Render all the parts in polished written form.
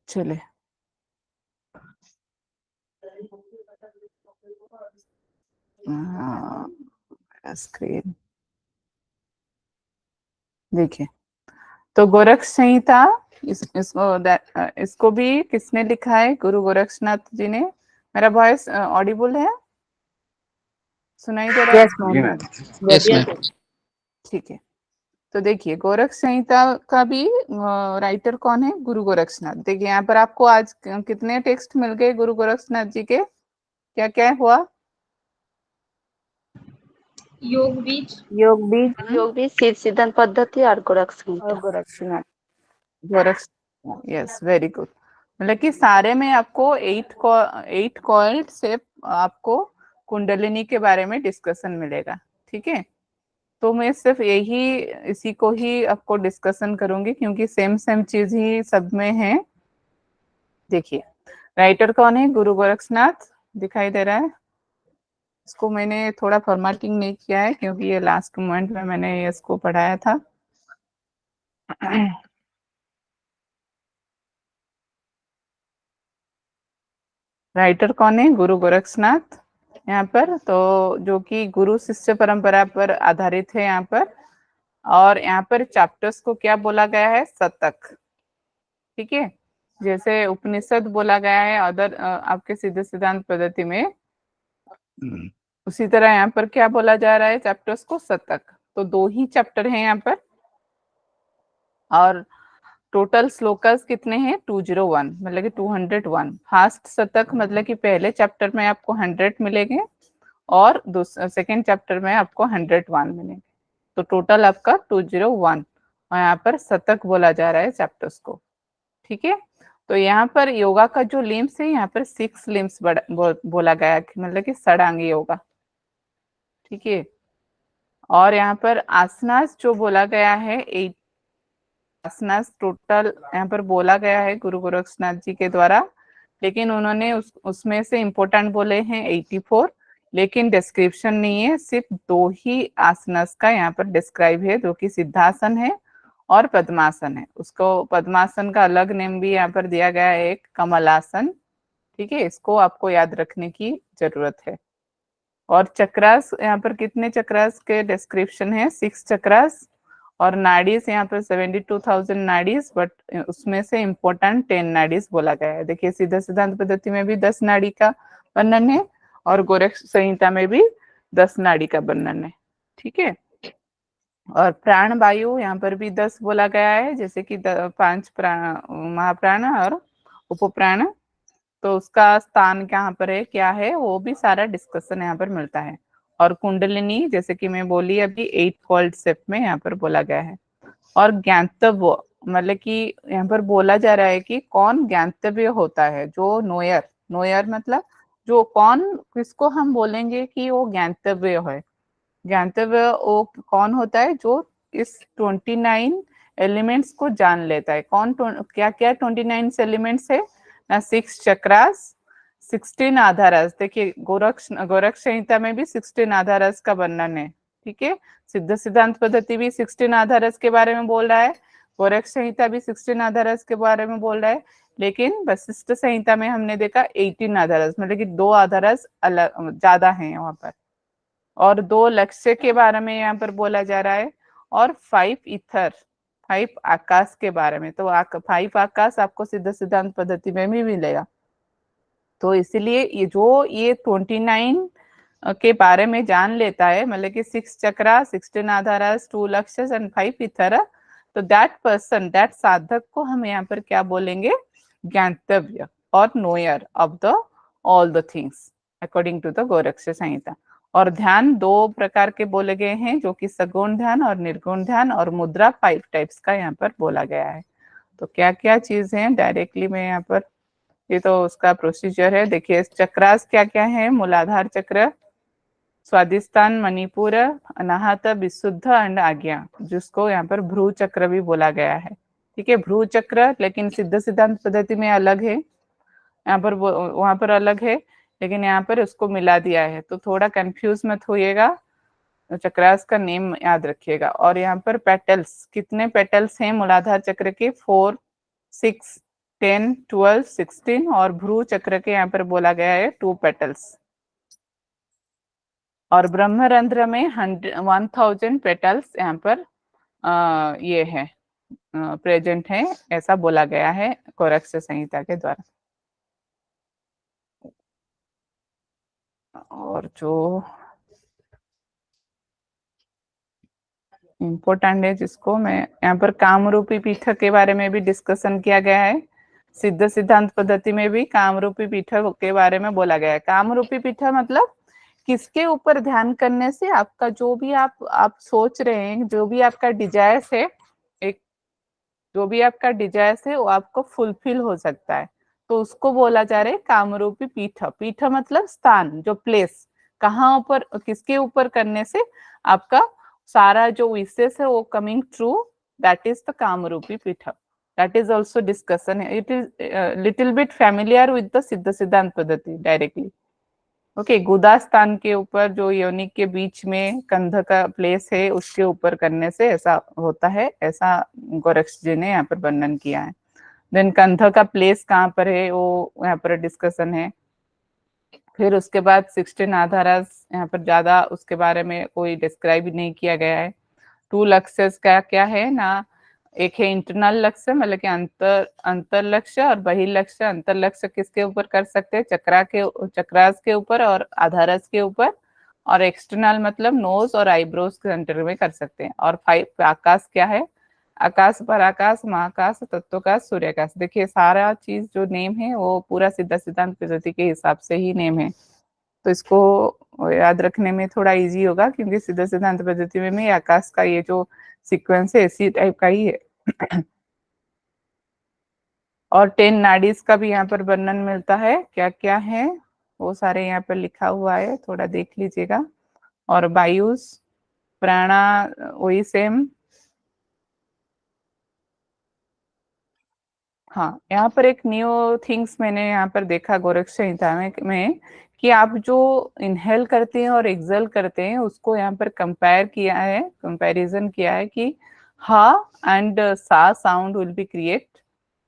चले स्क्रीन देखिए। तो गोरक्ष संहिता इसको भी किसने लिखा है? गुरु गोरक्षनाथ जी ने। मेरा वॉइस ऑडिबल है? सुनाई दे रहा है? Yes ma'am. Yes ma'am. ठीक है। तो देखिए, गोरक्ष संहिता का भी राइटर कौन है? गुरु गोरक्षनाथ। देखिए यहाँ पर आपको आज कितने टेक्स्ट मिल गए गुरु गोरक्षनाथ जी के? क्या क्या हुआ? योग बीज, योग भी सिद्ध सिद्धांत पद्धति और गोरक्ष और संहिता। Gorakshanath, Goraksha, yes, very good. मतलब कि सारे में आपको 8 कॉइल्ड से आपको कुंडलिनी के बारे में डिस्कशन मिलेगा। ठीक है। तो मैं सिर्फ यही इसी को ही आपको डिस्कशन करूंगी क्योंकि सेम सेम चीज ही सब में है। देखिए, राइटर कौन है? गुरु गोरक्षनाथ। दिखाई दे रहा है? इसको मैंने थोड़ा फॉर्मेटिंग नहीं किया है क्योंकि ये लास्ट मोमेंट में मैंने इसको पढ़ाया था। राइटर कौन है? गुरु गोरक्षनाथ यहाँ पर। तो जो कि गुरु शिष्य परंपरा पर आधारित है यहाँ पर। और यहाँ पर चैप्टर्स को क्या बोला गया है? शतक। ठीक है। जैसे उपनिषद बोला गया है अदर आपके सिद्ध सिद्धांत पद्धति में, उसी तरह यहाँ पर क्या बोला जा रहा है? चैप्टर्स को शतक। तो 2 ही चैप्टर हैं यहाँ पर। और टोटल श्लोकस कितने हैं? 201, मतलब कि 201। फास्ट शतक मतलब कि पहले चैप्टर में आपको 100 मिलेंगे और सेकेंड चैप्टर में आपको 101 मिलेंगे। तो टोटल आपका 201। और यहाँ पर शतक बोला जा रहा है चैप्टर्स को। ठीक है। तो यहाँ पर योगा का जो लिम्स है, यहाँ पर 6 लिम्स बोला गया है, मतलब कि षडांग योगा। ठीक है। और यहाँ पर आसनास जो बोला गया है 8 आसनास टोटल यहाँ पर बोला गया है गुरु गोरक्षनाथ जी के द्वारा। लेकिन उन्होंने उसमें से इम्पोर्टेंट बोले हैं 84, लेकिन डिस्क्रिप्शन नहीं है। सिर्फ 2 ही आसनास का यहाँ पर डिस्क्राइब है, जो कि सिद्धासन है और पद्मासन है। उसको पद्मासन का अलग नेम भी यहाँ पर दिया गया है, एक कमलासन। ठीक है। इसको आपको याद रखने की जरूरत है। और चक्रास, यहाँ पर कितने चक्रास के डिस्क्रिप्शन है? 6 चक्रास। और नाड़ीज यहाँ पर 72,000 नाड़ीज, बट उसमें से इम्पोर्टेंट 10 नाड़ीज बोला गया है। देखिए, सीधा सिद्धांत पद्धति में भी 10 नाड़ी का वर्णन है और गोरक्ष संहिता में भी 10 नाड़ी का वर्णन है। ठीक है। और प्राण वायु यहाँ पर भी 10 बोला गया है, जैसे कि 5 प्राण, महाप्राण और उपप्राण। तो उसका स्थान कहाँ पर है, क्या है, वो भी सारा डिस्कशन यहाँ पर मिलता है। और कुंडलिनी, जैसे कि मैं बोली अभी, 8 कॉल्ड स्टेप में यहाँ पर बोला गया है। और ज्ञातव्य, मतलब कि यहाँ पर बोला जा रहा है कि कौन ज्ञातव्य होता है, जो नोयर। नोयर मतलब जो कौन, किसको हम बोलेंगे कि वो ज्ञातव्य है। ज्ञातव्य वो कौन होता है? जो इस 29 एलिमेंट्स को जान लेता है। कौन? क्या क्या 29 एलिमेंट्स है ना? 6 चक्रास, 16 आधारस। देखिए, गोरक्ष संहिता में भी 16 आधारस का वर्णन है। ठीक है। सिद्ध सिद्धांत पद्धति भी 16 आधारस के बारे में बोल रहा है, गोरक्ष संहिता भी 16 आधारस के बारे में बोल रहा है। लेकिन वशिष्ठ संहिता में हमने देखा 18 आधारस, मतलब कि 2 आधारस अलग ज्यादा है वहां पर। और 2 लक्ष्य के बारे में यहाँ पर बोला जा रहा है। और 5 ईथर, 5 आकाश के बारे में। तो 5 आकाश आपको सिद्ध सिद्धांत पद्धति में भी मिलेगा। तो इसीलिए ये 29 के बारे में जान लेता है, मतलब कि 6 चक्रा, 16 आधारस, 2 लक्ष्य एंड 5 ईथर। तो दैट पर्सन, दैट साधक को हम यहाँ पर क्या बोलेंगे? ज्ञातव्य और knower of the all the things according to the Goraksha Samhita. और ध्यान 2 प्रकार के बोले गए हैं, जो कि सगुण ध्यान और निर्गुण ध्यान। और मुद्रा 5 टाइप्स का यहाँ पर बोला गया है। तो क्या क्या चीज है डायरेक्टली मैं यहाँ पर, ये तो उसका प्रोसीजर है। देखिए, चक्रास क्या क्या है? मूलाधार चक्र, स्वादिष्ठान, मणिपुर, अनाहत, विशुद्ध एंड आज्ञा, जिसको यहाँ पर भ्रू चक्र भी बोला गया है। ठीक है। भ्रू चक्र लेकिन सिद्ध सिद्धांत पद्धति में अलग है, यहाँ पर वहां पर अलग है, लेकिन यहाँ पर उसको मिला दिया है। तो थोड़ा कंफ्यूज मत होइएगा। चक्रास का नेम याद रखिएगा। और यहाँ पर पेटल्स, कितने पेटल्स हैं मूलाधार चक्र के? 4, 6, 10, 12, 16। और भ्रू चक्र के यहाँ पर बोला गया है 2 पेटल्स। और ब्रह्मरंध्र में 1000 पेटल्स यहाँ पर ये है प्रेजेंट है, ऐसा बोला गया है कोरक्ष संहिता के द्वारा। और जो इम्पोर्टेंट है जिसको मैं यहाँ पर कामरूपी पीठ के बारे में भी डिस्कशन किया गया है। सिद्ध सिद्धांत पद्धति में भी कामरूपी पीठ के बारे में बोला गया है। कामरूपी पीठ मतलब किसके ऊपर ध्यान करने से आपका जो भी आप सोच रहे हैं, जो भी आपका डिजायर्स है, एक जो भी आपका डिजायर्स है वो आपको फुलफिल हो सकता है, तो उसको बोला जा रहा है कामरूपी पीठ। पीठ मतलब स्थान, जो प्लेस, कहाँ ऊपर, किसके ऊपर करने से आपका सारा जो विशेष है वो coming true, that is the Kamarupi peeth. That is also discussion, it is little bit familiar with the Siddha Siddhanta पद्धति डायरेक्टली। ओके, गुदा स्थान के ऊपर जो योनिक के बीच में कंध का प्लेस है उसके ऊपर करने से ऐसा होता है, ऐसा गोरक्ष जी ने यहाँ पर वर्णन किया है। देन कंध का प्लेस कहाँ पर है वो यहाँ पर डिस्कशन है। फिर उसके बाद 16 आधारास, यहाँ पर ज्यादा उसके बारे में कोई डिस्क्राइब नहीं किया गया है। 2 लक्ष्य का क्या है ना, एक है इंटरनल लक्ष्य मतलब कि अंतर लक्ष्य, और बहिर्लक्ष्य। अंतर लक्ष्य किसके ऊपर कर सकते हैं? चक्रास के ऊपर और आधारस के ऊपर। और एक्सटर्नल मतलब नोज और आईब्रोज के सेंटर में कर सकते हैं। और 5 आकाश क्या है? आकाश, पराकाश, महाकाश, तत्वकाश, सूर्याकाश। देखिए सारा चीज जो नेम है वो पूरा सिद्ध सिद्धांत पद्धति के हिसाब से ही नेम है, तो इसको याद रखने में थोड़ा इजी होगा, क्योंकि सिद्ध सिद्धांत पद्धति में आकाश का ये जो सीक्वेंस है इसी टाइप का ही है। और 10 नाडीज का भी यहाँ पर वर्णन मिलता है, क्या क्या है वो सारे यहाँ पर लिखा हुआ है, थोड़ा देख लीजिएगा। और वायुस, प्राणा, वही सेम। हाँ, यहाँ पर एक न्यू थिंग्स मैंने यहाँ पर देखा गोरक्ष संहिता में कि आप जो इनहेल करते हैं और एक्सहेल करते हैं उसको यहाँ पर कंपैरिजन किया है कि हा एंड सा sound will be create.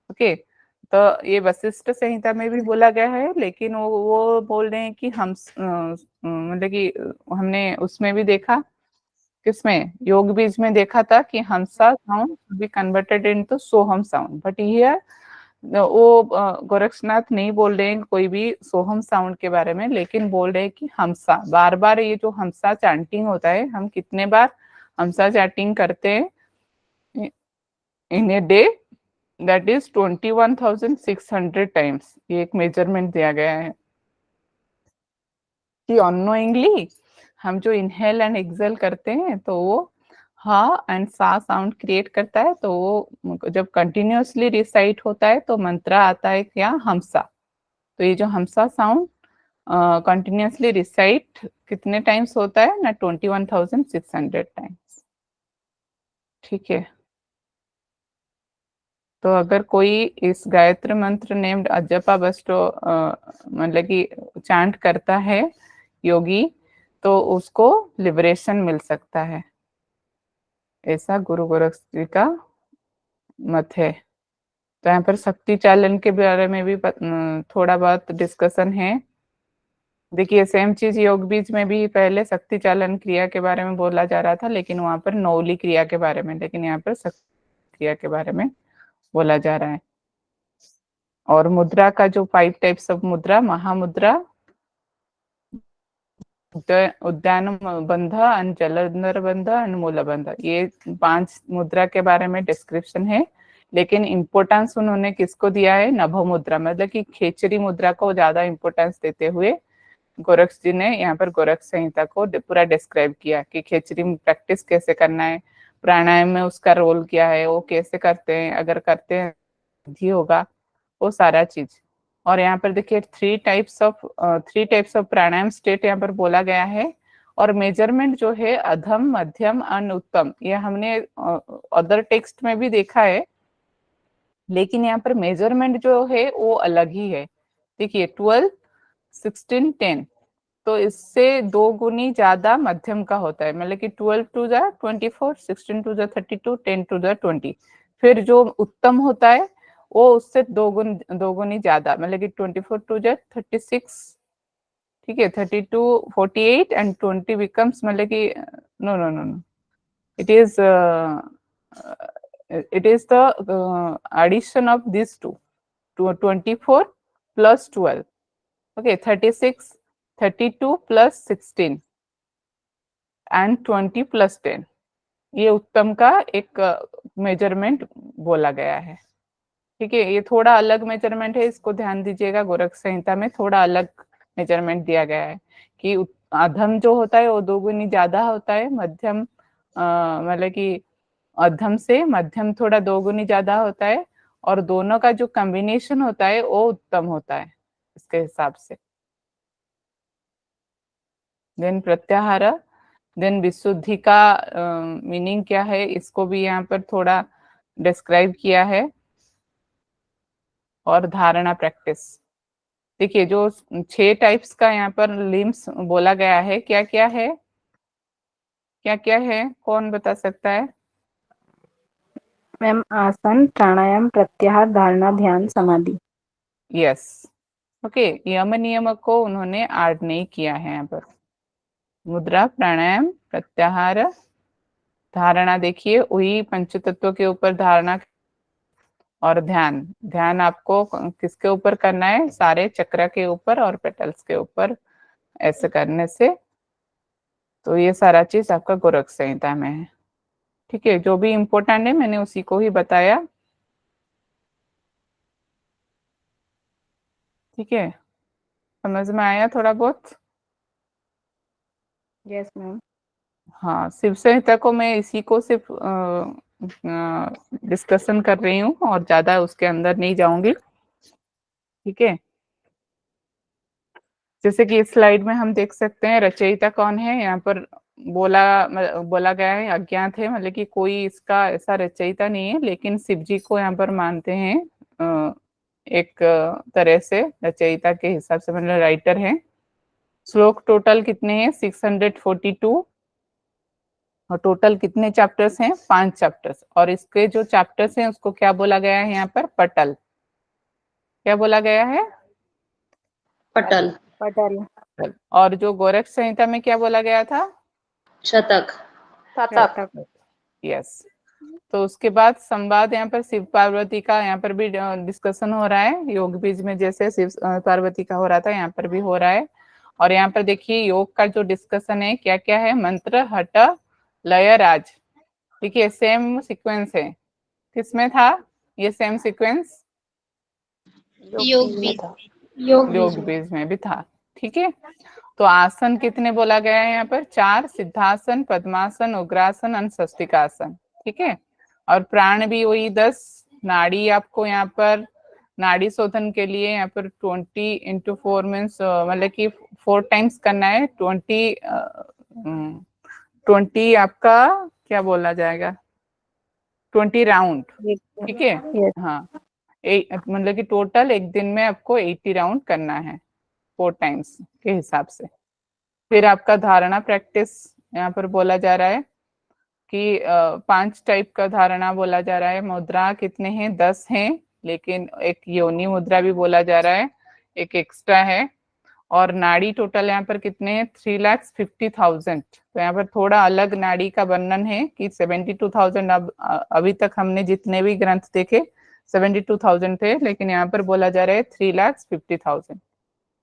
Okay, तो ये वशिष्ठ संहिता में भी बोला गया है, लेकिन वो बोल रहे हैं कि हम मतलब कि हमने उसमें भी देखा, किसमें, योग बीज में देखा था कि Hamsa sound be converted into Soham sound, but here वो गोरक्षनाथ नहीं बोल रहे हैं कोई भी सोहम साउंड के बारे में, लेकिन बोल रहे हैं कि हमसा। बार बार ये जो हमसा चैंटिंग होता है, हम कितने बार हमसा चैंटिंग करते हैं in a day? That is 21,600 times. ये एक मेजरमेंट दिया गया है कि अननोइंगली हम जो इनहेल एंड एक्सहेल करते हैं तो वो हा एंड सा साउंड क्रिएट करता है, तो वो जब कंटिन्यूअसली रिसाइट होता है तो मंत्र आता है क्या? हमसा। तो ये जो हमसा साउंड कंटिन्यूअसली रिसाइट कितने टाइम्स होता है ना? 21,600 टाइम्स। ठीक है, तो अगर कोई इस गायत्री मंत्र नेम्ड अजपा बस्टो मतलब कि चांट करता है योगी, तो उसको लिबरेशन मिल सकता है, ऐसा गुरु गोरख जी का मत है। तो यहाँ पर शक्ति चालन के बारे में भी थोड़ा बहुत डिस्कशन है। देखिए सेम चीज योग बीज में भी पहले शक्ति चालन क्रिया के बारे में बोला जा रहा था, लेकिन वहां पर नौली क्रिया के बारे में, लेकिन यहाँ पर शक्ति क्रिया के बारे में बोला जा रहा है। और मुद्रा का जो 5 टाइप्स ऑफ मुद्रा, महामुद्रा, उद्यान बंध एंड जलंधर बंध एंड मूल बंध, ये 5 मुद्रा के बारे में डिस्क्रिप्शन है। लेकिन इम्पोर्टेंस उन्होंने किसको दिया है? नभ मुद्रा, मतलब कि खेचरी मुद्रा को ज्यादा इम्पोर्टेंस देते हुए गोरक्ष जी ने यहाँ पर गोरक्ष संहिता को पूरा डिस्क्राइब किया कि खेचरी प्रैक्टिस कैसे करना है, प्राणायाम में उसका रोल क्या है, वो कैसे करते हैं, अगर करते हैं भी होगा, वो सारा चीज। और यहाँ पर देखिए 3 टाइप्स ऑफ प्राणायाम स्टेट यहाँ पर बोला गया है। और मेजरमेंट जो है अधम, मध्यम, अनुत्तम, ये हमने अदर टेक्स्ट में भी देखा है, लेकिन यहाँ पर मेजरमेंट जो है वो अलग ही है। देखिए 12, 16, 10, तो इससे 2 गुनी ज्यादा मध्यम का होता है, मतलब कि 12 to the 24, 16 to the 32, 10 to the 20। फिर जो उत्तम होता है वो उससे 2 गुनी ज्यादा, मतलब कि 24 टू द 36, ठीक है, 32 48 एंड 20 बिकम्स, मतलब कि no no no no, it is it is the addition of these two, 24 plus 12, okay, 36, 32 plus 16 and 20 plus 10, ये उत्तम का एक मेजरमेंट बोला गया है। ठीक है, ये थोड़ा अलग मेजरमेंट है, इसको ध्यान दीजिएगा, गोरख संहिता में थोड़ा अलग मेजरमेंट दिया गया है कि अधम जो होता है वो 2 गुनी ज्यादा होता है, मध्यम मतलब कि अधम से मध्यम थोड़ा 2 गुनी ज्यादा होता है, और दोनों का जो कॉम्बिनेशन होता है वो उत्तम होता है इसके हिसाब से। देन प्रत्याहार, देन विशुद्धि का मीनिंग क्या है, इसको भी यहाँ पर थोड़ा डिस्क्राइब किया है। और धारणा प्रैक्टिस, देखिए जो 6 टाइप्स का यहाँ पर लिम्स बोला गया है, क्या क्या है, क्या क्या है, कौन बता सकता है? मैम आसन, प्राणायाम, प्रत्याहार, धारणा, ध्यान, समाधि। यस, ओके, यम नियम को उन्होंने ऐड नहीं किया है यहाँ पर। मुद्रा, प्राणायाम, प्रत्याहार, धारणा, देखिए वही पंचतत्व के ऊपर धारणा, और ध्यान, ध्यान आपको किसके ऊपर करना है, सारे चक्र के ऊपर और पेटल्स के ऊपर, ऐसे करने से। तो ये सारा चीज आपका गोरख संहिता में है। ठीक है, जो भी इम्पोर्टेंट है मैंने उसी को ही बताया। ठीक है, समझ में आया थोड़ा बहुत? Yes ma'am. हाँ, शिव संहिता को मैं इसी को सिर्फ डिस्कशन कर रही हूँ और ज्यादा उसके अंदर नहीं जाऊंगी। ठीक है, जैसे कि इस स्लाइड में हम देख सकते हैं रचयिता कौन है, यहाँ पर बोला गया है अज्ञात है, मतलब कि कोई इसका ऐसा रचयिता नहीं है, लेकिन शिव जी को यहाँ पर मानते हैं एक तरह से रचयिता के हिसाब से, मतलब राइटर है। श्लोक टोटल कितने हैं? 642। और टोटल कितने चैप्टर्स हैं? 5 चैप्टर्स। और इसके जो चैप्टर्स हैं उसको क्या बोला गया है यहाँ पर? पटल। क्या बोला गया है? पटल। पटल। और जो गोरख संहिता में क्या बोला गया था? शतक। शतक। यस। तो उसके बाद संवाद, यहाँ पर शिव पार्वती का यहाँ पर भी डिस्कशन हो रहा है, योग बीज में जैसे शिव पार्वती का हो रहा था यहाँ पर भी हो रहा है। और यहाँ पर देखिए योग का जो डिस्कशन है क्या क्या है, मंत्र, हठ, लय, राज। देखिए सेम सीक्वेंस है, किसमें था ये सेम सीक्वेंस? योग बीज। योग योग बीज। बीज में भी था। ठीक है, तो आसन कितने बोला गया है यहाँ पर? 4, सिद्धासन, पद्मासन, उग्रासन, अनुशस्तिकासन। ठीक है, और प्राण भी वही 10। नाड़ी आपको यहाँ पर नाड़ी शोधन के लिए यहाँ पर 20 × 4 मीन्स मतलब कि 4 टाइम्स करना है। 20 आपका क्या बोला जाएगा, 20 राउंड। ठीक है, यस। हाँ, मतलब कि टोटल एक दिन में आपको 80 राउंड करना है 4 टाइम्स के हिसाब से। फिर आपका धारणा प्रैक्टिस यहाँ पर बोला जा रहा है कि 5 टाइप का धारणा बोला जा रहा है। मुद्रा कितने हैं? 10 हैं, लेकिन एक योनि मुद्रा भी बोला जा रहा है, एक एक्स्ट्रा है। और नाड़ी टोटल यहाँ पर कितने हैं? 3,50,000। तो यहाँ पर थोड़ा अलग नाड़ी का वर्णन है कि 72,000। अब अभी तक हमने जितने भी ग्रंथ देखे 72,000 थे, लेकिन यहाँ पर बोला जा रहा है 3,50,000।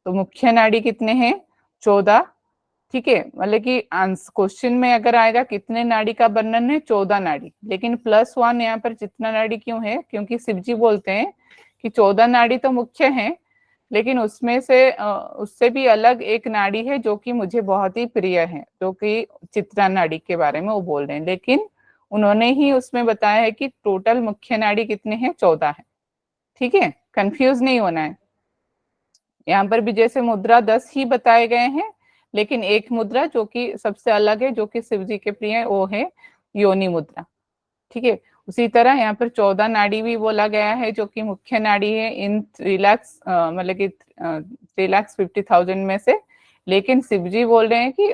तो मुख्य नाड़ी कितने हैं? 14। ठीक है, मतलब कि क्वेश्चन में अगर आएगा कितने नाड़ी का वर्णन है, 14 नाड़ी, लेकिन +1 यहाँ पर जितना नाड़ी क्यों है? क्योंकि शिवजी बोलते हैं कि 14 नाड़ी तो मुख्य है, लेकिन उसमें से उससे भी अलग एक नाड़ी है जो कि मुझे बहुत ही प्रिय है, जो कि चित्रा नाड़ी के बारे में वो बोल रहे हैं। लेकिन उन्होंने ही उसमें बताया है कि टोटल मुख्य नाड़ी कितने हैं? 14 है। ठीक है, कंफ्यूज नहीं होना है। यहाँ पर भी जैसे मुद्रा 10 ही बताए गए हैं, लेकिन एक मुद्रा जो कि सबसे अलग है, जो कि शिव जी के प्रिय है, वो है योनि मुद्रा। ठीक है, उसी तरह यहाँ पर 14 नाड़ी भी बोला गया है जो कि मुख्य नाड़ी है इन 3 लाख मतलब कि 3,50,000 में से। लेकिन शिव जी बोल रहे हैं कि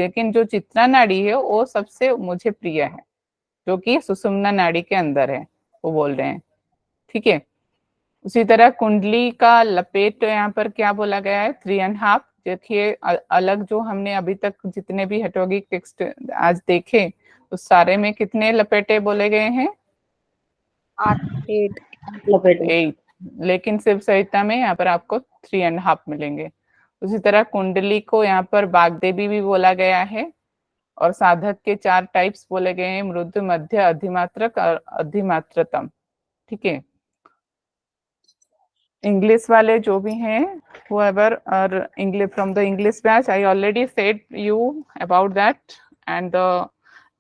लेकिन जो चित्रा नाड़ी है वो सबसे मुझे प्रिय है, जो कि सुषुम्ना नाड़ी के अंदर है, वो बोल रहे हैं। ठीक है। उसी तरह कुंडली का लपेट यहाँ पर क्या बोला गया है, 3.5। देखिए अलग जो हमने अभी तक जितने भी हेटरोगिक टेक्स्ट आज देखे उस सारे में कितने लपेटे बोले गए हैं, 8 लपेटे। 8। लेकिन शिव संहिता में यहाँ पर आपको 3.5 मिलेंगे। उसी तरह कुंडली को यहाँ पर बागदेवी भी बोला गया है। और साधक के 4 टाइप्स बोले गए हैं, मृदु, मध्य, अधिमात्रक और अधिमात्रतम। ठीक है। इंग्लिश वाले जो भी हैं, whoever are English from the English batch, I already said you about that, and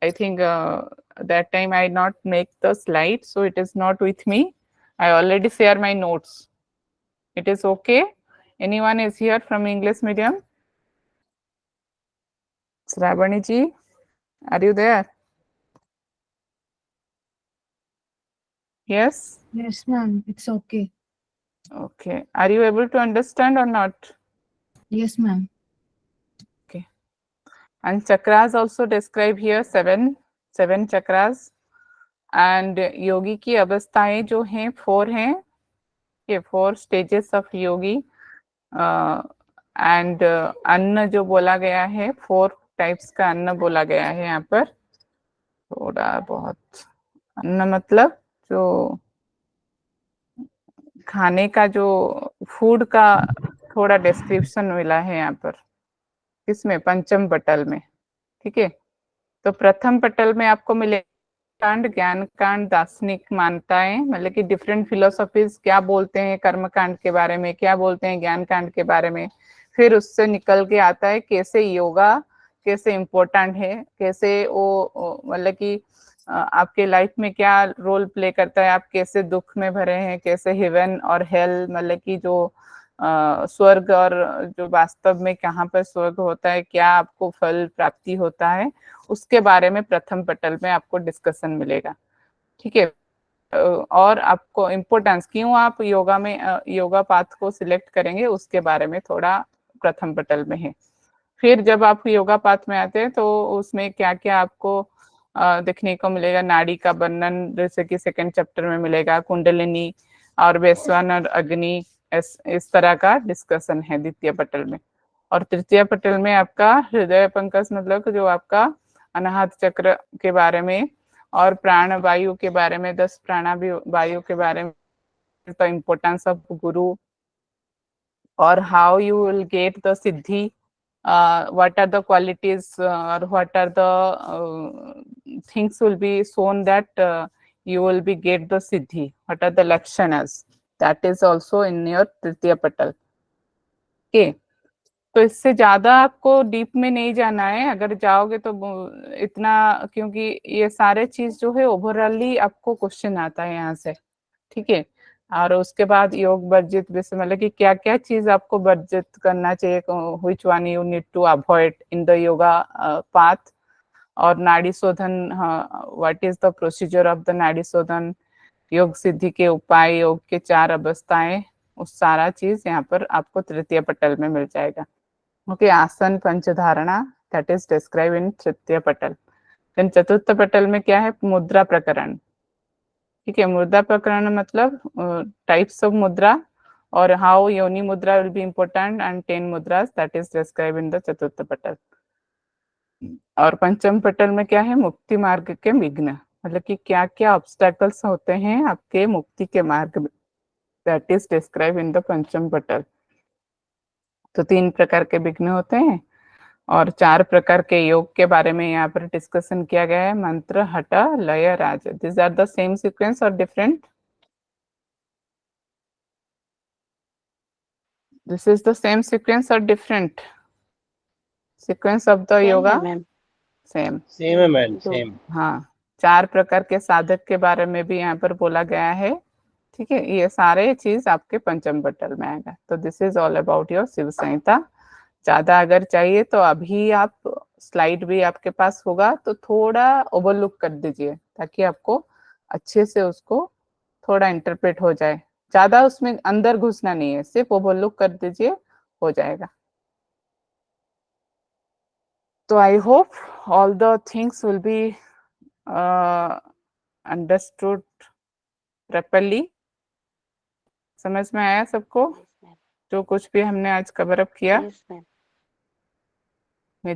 I think that time I not make the slide, so it is not with me. I already share my notes. It is okay. Anyone is here from English medium? Shravani ji, are you there? Yes. Yes, ma'am. It's okay. Okay. Are you able to understand or not? Yes, ma'am. And chakras also describe here, seven chakras. And योगी की अवस्थाएं जो हैं 4 हैं, ये 4 stages of Yogi. and अन्न जो बोला गया है, 4 types का अन्न बोला गया है यहाँ पर। थोड़ा बहुत अन्न मतलब जो खाने का, जो फूड का थोड़ा डिस्क्रिप्शन मिला है यहाँ पर, किसमें, पंचम पटल में। ठीक है। तो प्रथम पटल में आपको मिले कांड, ज्ञान कांड, दार्शनिक मान्यताएं, मतलब कि डिफरेंट फिलोसफीज क्या बोलते हैं कर्म कांड के बारे में, क्या बोलते हैं ज्ञान कांड के बारे में। फिर उससे निकल के आता है कैसे योगा कैसे इम्पोर्टेंट है, कैसे वो मतलब कि आपके लाइफ में क्या रोल प्ले करता है, आप कैसे दुख में भरे हैं, कैसे हेवन और हेल, मतलब कि जो स्वर्ग और जो वास्तव में कहाँ पर स्वर्ग होता है, क्या आपको फल प्राप्ति होता है, उसके बारे में प्रथम पटल में आपको डिस्कशन मिलेगा। ठीक है। और आपको इम्पोर्टेंस क्यों आप योगा में योगा पाथ को सिलेक्ट करेंगे उसके बारे में थोड़ा प्रथम पटल में है। फिर जब आप योगा पाथ में आते हैं तो उसमें क्या क्या आपको देखने को मिलेगा, नाड़ी का वर्णन जैसे कि सेकंड चैप्टर में मिलेगा, कुंडलिनी और वैश्वान और अग्नि, इस तरह का डिस्कशन है द्वितीय पटल में। और तृतीय पटल में आपका हृदय पंकज, मतलब जो आपका अनाहत चक्र के बारे में और प्राण वायु के बारे में, 10 प्राणा वायु के बारे में, द इम्पोर्टेंस ऑफ गुरु और how you will get the Siddhi, what are the qualities or what are the things will be shown that you will be get the siddhi, what are the lakshanas, that is also in your tritiya patal। okay, तो इससे ज्यादा आपको deep में नहीं जाना है, अगर जाओगे तो इतना, क्योंकि ये सारे चीज जो है ओवरऑली आपको क्वेश्चन आता है यहाँ से। ठीक है। और उसके बाद योग वर्जित विषय, मतलब कि क्या क्या चीज आपको वर्जित करना चाहिए, which one you need to avoid in the yoga path. और nadi shodhan, what is the procedure of the nadi shodhan, योग सिद्धि के उपाय, योग के 4 अवस्थाएं, उस सारा चीज यहाँ पर आपको तृतीय पटल में मिल जाएगा। ओके। आसन पंचधारणा, दैट इज डिस्क्राइब इन तृतीय पटल। देन चतुर्थ पटल में क्या है, मुद्रा प्रकरण। ठीक है। मुद्रा प्रकरण मतलब टाइप्स ऑफ मुद्रा और हाउ योनि मुद्रा will be important and 10 मुद्रास, that is describe in the चतुर्थ पटल। और पंचम पटल में क्या है, मुक्ति मार्ग के विघ्न, मतलब कि क्या क्या ऑब्स्टेकल्स होते हैं आपके मुक्ति के मार्ग में, that is describe in the पंचम पटल। तो 3 प्रकार के विघ्न होते हैं और 4 प्रकार के योग के बारे में यहाँ पर डिस्कशन किया गया है, मंत्र, हठ, लय, राज। This are the same sequence और different? This is the same sequence or different sequence of the yoga? Same. Same है मैम, सेम। हाँ, 4 प्रकार के साधक के बारे में भी यहाँ पर बोला गया है। ठीक है। ये सारे चीज आपके पंचम पटल में आएगा। तो this is all about your Shiva Samhita. ज्यादा अगर चाहिए तो अभी आप स्लाइड भी आपके पास होगा तो थोड़ा ओवरलुक कर दीजिए ताकि आपको अच्छे से उसको थोड़ा इंटरप्रेट हो जाए। ज्यादा उसमें अंदर घुसना नहीं है, सिर्फ ओवरलुक कर दीजिए, हो जाएगा। तो I hope all the things will be understood properly. समझ में आया सबको यस मैम, जो कुछ भी हमने आज कवर अप किया? Yes ma'am. मैं